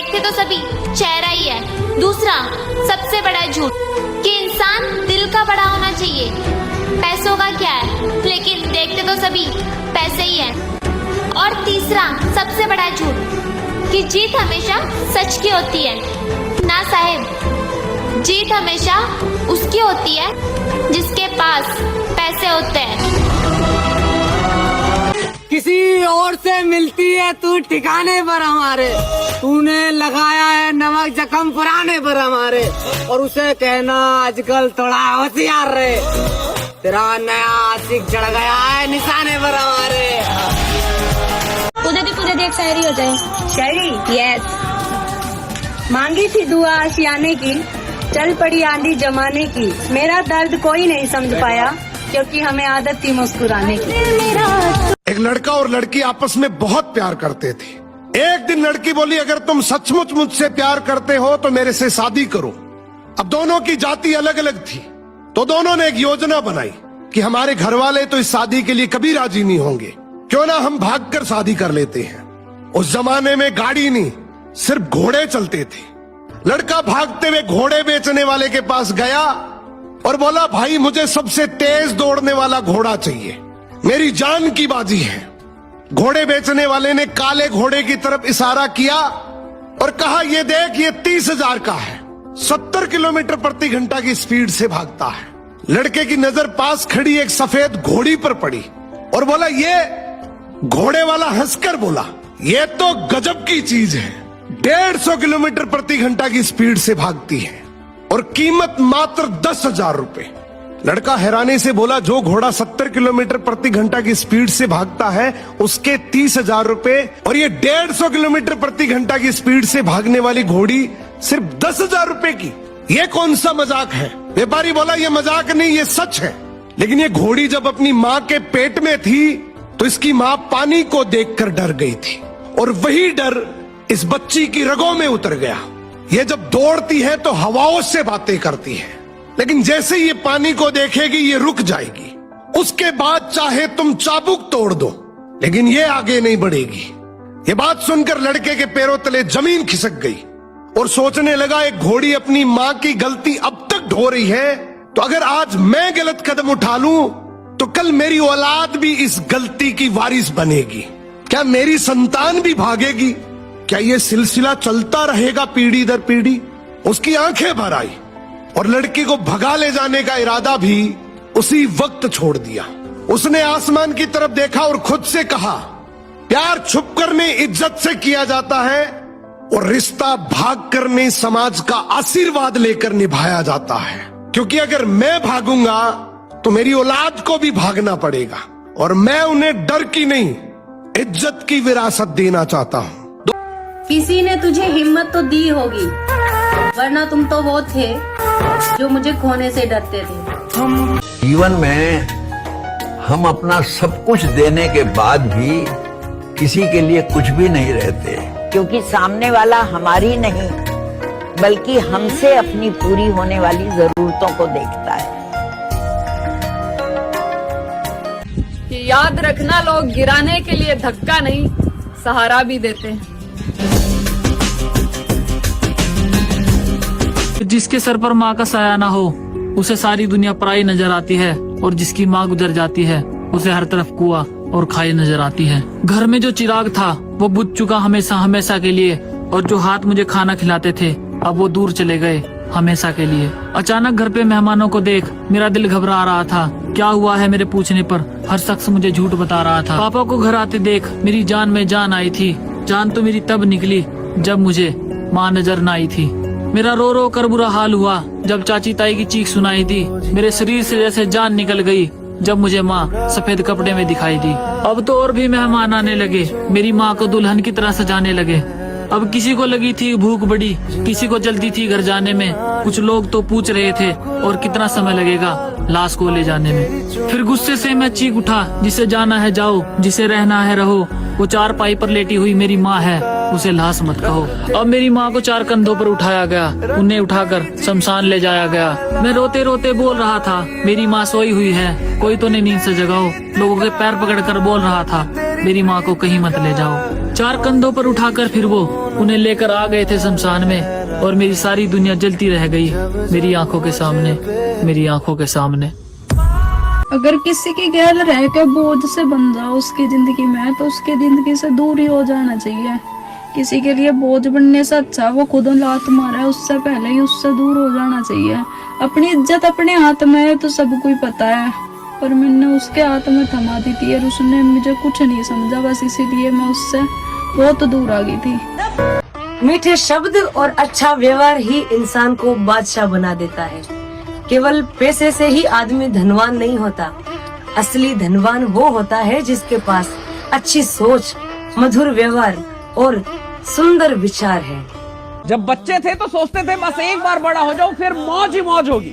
देखते तो सभी चेहरा ही है। दूसरा सबसे बड़ा झूठ कि इंसान दिल का बड़ा होना चाहिए। पैसों का क्या है, लेकिन देखते तो सभी पैसे ही हैं। और तीसरा सबसे बड़ा झूठ कि जीत हमेशा सच की होती है। ना साहेब, जीत हमेशा उसकी होती है जिसके पास पैसे होते हैं। किसी और से मिलती है तू ठिकाने पर हमारे, तूने लगाया है नमक जख्म पुराने पर हमारे, और उसे कहना आजकल थोड़ा होशियार रहे, तेरा नया आशिक चढ़ गया है निशाने पर हमारे। तुझे देख शायरी हो जाए। शायरी? यस। मांगी थी दुआ आशियाने की, चल पड़ी आंधी जमाने की, मेरा दर्द कोई नहीं समझ पाया क्योंकि हमें आदत थी मुस्कुराने की। एक लड़का और लड़की आपस में बहुत प्यार करते थे। एक दिन लड़की बोली, अगर तुम सचमुच मुझसे प्यार करते हो तो मेरे से शादी करो। अब दोनों की जाति अलग अलग थी, तो दोनों ने एक योजना बनाई कि हमारे घर वाले तो इस शादी के लिए कभी राजी नहीं होंगे, क्यों ना हम भागकर शादी कर लेते हैं। उस जमाने में गाड़ी नहीं, सिर्फ घोड़े चलते थे। लड़का भागते हुए घोड़े बेचने वाले के पास गया और बोला, भाई मुझे सबसे तेज दौड़ने वाला घोड़ा चाहिए, मेरी जान की बाजी है। घोड़े बेचने वाले ने काले घोड़े की तरफ इशारा किया और कहा, ये देख, ये 30,000 का है, 70 किलोमीटर प्रति घंटा की स्पीड से भागता है। लड़के की नजर पास खड़ी एक सफेद घोड़ी पर पड़ी और बोला, ये घोड़े वाला हंसकर बोला, ये तो गजब की चीज है, 150 किलोमीटर प्रति घंटा की स्पीड से भागती है और कीमत मात्र 10,000 रुपए। लड़का हैरानी से बोला, जो घोड़ा 70 किलोमीटर प्रति घंटा की स्पीड से भागता है उसके 30,000 रुपए, और ये 150 किलोमीटर प्रति घंटा की स्पीड से भागने वाली घोड़ी सिर्फ 10,000 रुपए की, ये कौन सा मजाक है? व्यापारी बोला, ये मजाक नहीं, ये सच है। लेकिन ये घोड़ी जब अपनी माँ के पेट में थी तो इसकी माँ पानी को देखकर डर गई थी, और वही डर इस बच्ची की रगों में उतर गया। ये जब दौड़ती है तो हवाओं से बातें करती है, लेकिन जैसे ये पानी को देखेगी ये रुक जाएगी। उसके बाद चाहे तुम चाबुक तोड़ दो, लेकिन ये आगे नहीं बढ़ेगी। ये बात सुनकर लड़के के पैरों तले जमीन खिसक गई और सोचने लगा, एक घोड़ी अपनी माँ की गलती अब तक ढो रही है, तो अगर आज मैं गलत कदम उठा लूं तो कल मेरी औलाद भी इस गलती की वारिस बनेगी। क्या मेरी संतान भी भागेगी? क्या ये सिलसिला चलता रहेगा पीढ़ी दर पीढ़ी? उसकी आंखें भर आई और लड़की को भगा ले जाने का इरादा भी उसी वक्त छोड़ दिया। उसने आसमान की तरफ देखा और खुद से कहा, प्यार छुप कर नहीं इज्जत से किया जाता है, और रिश्ता भाग कर नहीं समाज का आशीर्वाद लेकर निभाया जाता है। क्योंकि अगर मैं भागूंगा तो मेरी औलाद को भी भागना पड़ेगा, और मैं उन्हें डर की नहीं इज्जत की विरासत देना चाहता हूँ। किसी ने तुझे हिम्मत तो दी होगी, वरना तुम तो वो थे जो मुझे खोने से डरते थे। जीवन में हम अपना सब कुछ देने के बाद भी किसी के लिए कुछ भी नहीं रहते, क्योंकि सामने वाला हमारी नहीं बल्कि हमसे अपनी पूरी होने वाली जरूरतों को देखता है। याद रखना, लोग गिराने के लिए धक्का नहीं सहारा भी देते हैं। जिसके सर पर माँ का साया ना हो उसे सारी दुनिया पराई नजर आती है, और जिसकी माँ गुजर जाती है उसे हर तरफ कुआं और खाई नजर आती है। घर में जो चिराग था वो बुझ चुका हमेशा हमेशा के लिए, और जो हाथ मुझे खाना खिलाते थे अब वो दूर चले गए हमेशा के लिए। अचानक घर पे मेहमानों को देख मेरा दिल घबरा रहा था। क्या हुआ है मेरे पूछने पर हर शख्स मुझे झूठ बता रहा था। पापा को घर आते देख मेरी जान में जान आई थी। जान तो मेरी तब निकली जब मुझे माँ नजर न आई थी। मेरा रो रो कर बुरा हाल हुआ जब चाची ताई की चीख सुनाई दी। मेरे शरीर से जैसे जान निकल गई जब मुझे माँ सफेद कपड़े में दिखाई दी। अब तो और भी मेहमान आने लगे, मेरी माँ को दुल्हन की तरह सजाने लगे। अब किसी को लगी थी भूख बड़ी, किसी को जल्दी थी घर जाने में। कुछ लोग तो पूछ रहे थे और कितना समय लगेगा लाश को ले जाने में। फिर गुस्से से मैं चीख उठा, जिसे जाना है जाओ, जिसे रहना है रहो। वो चारपाई पर लेटी हुई मेरी माँ है, उसे लाश मत कहो। अब मेरी माँ को 4 कंधों पर उठाया गया, उन्हें उठाकर शमशान ले जाया गया। मैं रोते रोते बोल रहा था, मेरी माँ सोई हुई है, कोई तो नहीं नींद से जगाओ। लोगों के पैर पकड़कर बोल रहा था, मेरी माँ को कहीं मत ले जाओ। 4 कंधों पर उठाकर फिर वो उन्हें लेकर आ गए थे शमशान में और मेरी सारी दुनिया जलती रह गई मेरी आंखों के सामने, मेरी आंखों के सामने। अगर किसी की गैल रह के बोझ से बन जाओ उसकी जिंदगी में, तो उसकी जिंदगी से दूर ही हो जाना चाहिए। किसी के लिए बोझ बनने से अच्छा वो खुद लात मारे, उससे पहले ही उससे दूर हो जाना चाहिए। अपनी इज्जत अपने हाथ में है तो सब कोई पता है, पर मैंने उसके हाथ में थमा दी थी और उसने मुझे कुछ नहीं समझा, बस इसीलिए मैं उससे बहुत दूर आ गई थी। मीठे शब्द और अच्छा व्यवहार ही इंसान को बादशाह बना देता है। केवल पैसे से ही आदमी धनवान नहीं होता, असली धनवान वो होता है जिसके पास अच्छी सोच, मधुर व्यवहार और सुंदर विचार है। जब बच्चे थे तो सोचते थे बस एक बार बड़ा हो जाऊं फिर मौज ही मौज होगी,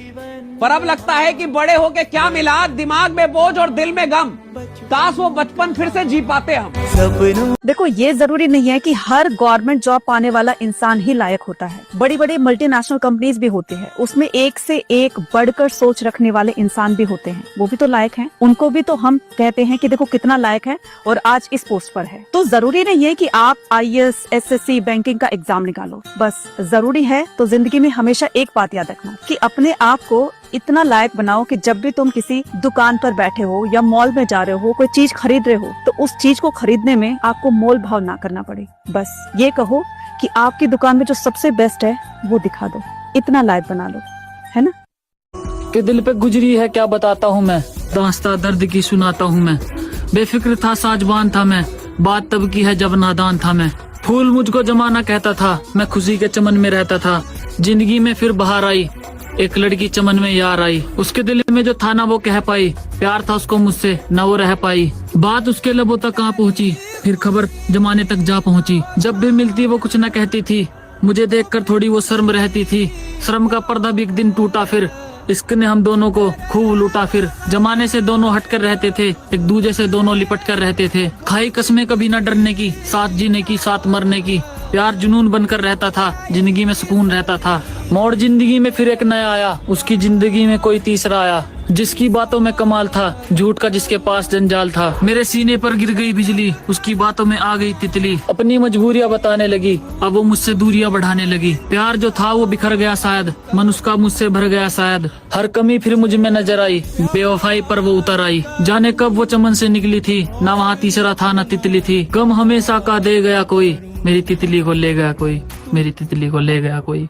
पर अब लगता है कि बड़े होके क्या मिला, दिमाग में बोझ और दिल में गम। काश वो बचपन फिर से जी पाते हम। देखो, ये जरूरी नहीं है कि हर गवर्नमेंट जॉब पाने वाला इंसान ही लायक होता है। बड़ी बड़ी मल्टीनेशनल कंपनीज भी होती है, उसमें एक से एक बढ़कर सोच रखने वाले इंसान भी होते हैं, वो भी तो लायक हैं। उनको भी तो हम कहते हैं कि देखो कितना लायक है और आज इस पोस्ट पर है। तो जरूरी नहीं है कि आप IAS, SSC, बैंकिंग का एग्जाम निकालो। बस जरूरी है तो जिंदगी में हमेशा एक बात याद रखना कि अपने आप को इतना लायक बनाओ कि जब भी तुम किसी दुकान पर बैठे हो या मॉल में जा रहे हो, कोई चीज खरीद रहे हो, तो उस चीज को खरीदने में आपको मोल भाव ना करना पड़े। बस ये कहो कि आपकी दुकान में जो सबसे बेस्ट है वो दिखा दो, इतना लायक बना लो, है ना। के दिल पे गुजरी है क्या बताता हूँ मैं, दास्ता दर्द की सुनाता हूँ मैं। बेफिक्र था साजबान था मैं, बात तब की है जब नादान था मैं। फूल मुझको जमाना कहता था, मैं खुशी के चमन में रहता था। जिंदगी में फिर बहार आई, एक लड़की चमन में यार आई। उसके दिल में जो था ना वो कह पाई, प्यार था उसको मुझसे न वो रह पाई। बात उसके लबों तक कहाँ पहुँची, फिर खबर जमाने तक जा पहुँची। जब भी मिलती वो कुछ न कहती थी, मुझे देखकर थोड़ी वो शर्म रहती थी। शर्म का पर्दा भी एक दिन टूटा, फिर इश्क ने हम दोनों को खूब लूटा। फिर जमाने से दोनों हटकर रहते थे, एक दूजे से दोनों लिपट कर रहते थे। खाई कसमें कभी न डरने की, साथ जीने की साथ मरने की। प्यार जुनून बनकर रहता था, जिंदगी में सुकून रहता था। मोड़ जिंदगी में फिर एक नया आया, उसकी जिंदगी में कोई तीसरा आया। जिसकी बातों में कमाल था, झूठ का जिसके पास जंजाल था। मेरे सीने पर गिर गई बिजली, उसकी बातों में आ गई तितली। अपनी मजबूरियां बताने लगी, अब वो मुझसे दूरियां बढ़ाने लगी। प्यार जो था वो बिखर गया शायद, मन उसका मुझसे भर गया शायद। हर कमी फिर मुझ में नजर आई, बेवफाई पर वो उतर आई। जाने कब वो चमन से निकली थी, ना वहाँ तीसरा था ना तितली थी। गम हमेशा का दे गया कोई, मेरी तितली को ले गया कोई, मेरी तितली को ले गया कोई।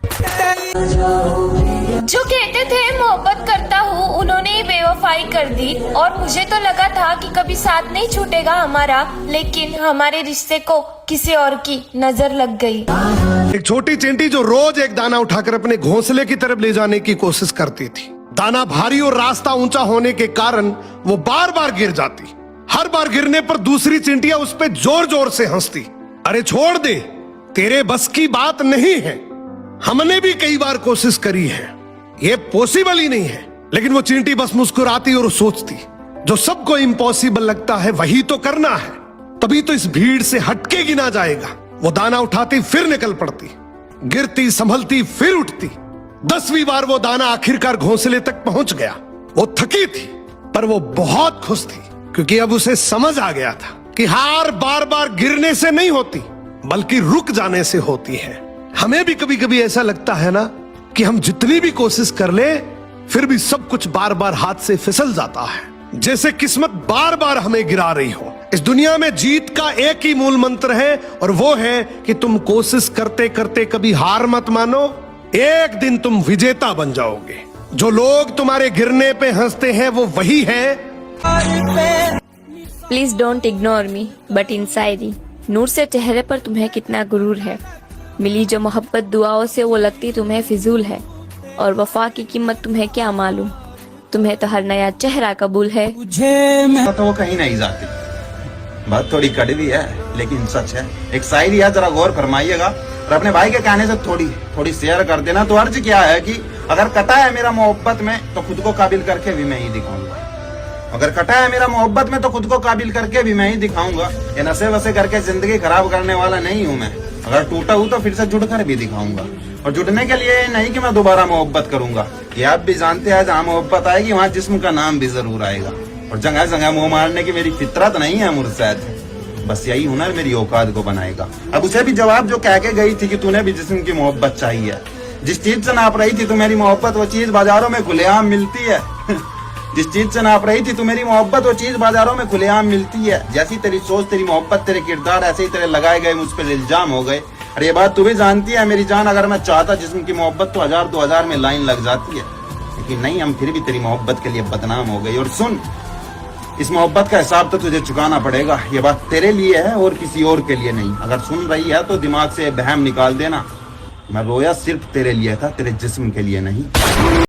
जो कहते थे मोहब्बत करता हूँ, उन्होंने ही बेवफाई कर दी। और मुझे तो लगा था कि कभी साथ नहीं छूटेगा हमारा, लेकिन हमारे रिश्ते को किसी और की नजर लग गई। एक छोटी चींटी जो रोज एक दाना उठाकर अपने घोंसले की तरफ ले जाने की कोशिश करती थी। दाना भारी और रास्ता ऊंचा होने के कारण वो बार बार गिर जाती। हर बार गिरने पर दूसरी चींटियां उस पर जोर जोर से हंसती। अरे छोड़ दे, तेरे बस की बात नहीं है, हमने भी कई बार कोशिश करी है, ये पॉसिबल ही नहीं है। लेकिन वो चींटी बस मुस्कुराती और सोचती, जो सबको इम्पॉसिबल लगता है वही तो करना है, तभी तो इस भीड़ से हटके गिना जाएगा। वो दाना उठाती फिर निकल पड़ती, गिरती संभलती फिर उठती। 10वीं बार वो दाना आखिरकार घोंसले तक पहुंच गया। वो थकी थी पर वो बहुत खुश थी, क्योंकि अब उसे समझ आ गया था कि हार बार बार गिरने से नहीं होती, बल्कि रुक जाने से होती है। हमें भी कभी कभी ऐसा लगता है ना कि हम जितनी भी कोशिश कर ले, फिर भी सब कुछ बार बार हाथ से फिसल जाता है, जैसे किस्मत बार बार हमें गिरा रही हो। इस दुनिया में जीत का एक ही मूल मंत्र है, और वो है कि तुम कोशिश करते करते कभी हार मत मानो, एक दिन तुम विजेता बन जाओगे। जो लोग तुम्हारे गिरने पे हंसते हैं वो वही है। Please don't ignore me, but inside नूर से चेहरे पर तुम्हें कितना गुरूर है। मिली जो मोहब्बत दुआओं से वो लगती तुम्हें फिजूल है, और वफा की कीमत तुम्हें क्या मालूम, तुम्हें तो हर नया चेहरा कबूल है। तो वो कहीं नहीं जाती। बात थोड़ी कड़वी है लेकिन सच है। एक शायरी है, जरा गौर फरमाइएगा और अपने भाई के कहने से थोड़ी शेयर कर देना। तो अर्ज क्या है कि अगर कटा है मेरा मोहब्बत में तो खुद को काबिल करके भी मैं ही दिखाऊंगा। अगर कटा है मेरा मोहब्बत में तो खुद को काबिल करके भी मैं ही दिखाऊंगा। ये नशे वसे करके जिंदगी खराब करने वाला नहीं हूँ मैं। अगर टूटा हूँ तो फिर से जुड़कर भी दिखाऊंगा, और जुड़ने के लिए नहीं कि मैं दोबारा मोहब्बत करूंगा। ये आप भी जानते हैं, जहाँ मोहब्बत आएगी वहाँ जिस्म का नाम भी जरूर आएगा। और जगह जगह मुंह मारने की मेरी फितरत नहीं है मुर्शद। बस यही हुनर मेरी औकात को बनाएगा। अब उसे भी जवाब जो कह के गई थी कि तूने भी जिस्म की मोहब्बत चाहिए, जिस चीज से नाप रही थी तू मेरी मोहब्बत, वो चीज बाजारों में खुलेआम मिलती है। जिस चीज से नाप रही थी तू मेरी मोहब्बत, वो चीज बाजारों में खुलेआम मिलती है। जैसी तेरी सोच, तेरी मोहब्बत, तेरे किरदार, ऐसे ही तेरे लगाए गए मुझ पर इल्जाम हो गए। और ये बात तू भी जानती है मेरी जान, अगर मैं चाहता जिस्म की मोहब्बत तो 1000-2000 में लाइन लग जाती है, लेकिन नहीं, हम फिर भी तेरी मोहब्बत के लिए बदनाम हो गई। और सुन, इस मोहब्बत का हिसाब तो तुझे चुकाना पड़ेगा। ये बात तेरे लिए है और किसी और के लिए नहीं। अगर सुन रही है तो दिमाग से बहम निकाल देना, मैं रोया सिर्फ तेरे लिए था, तेरे जिस्म के लिए नहीं।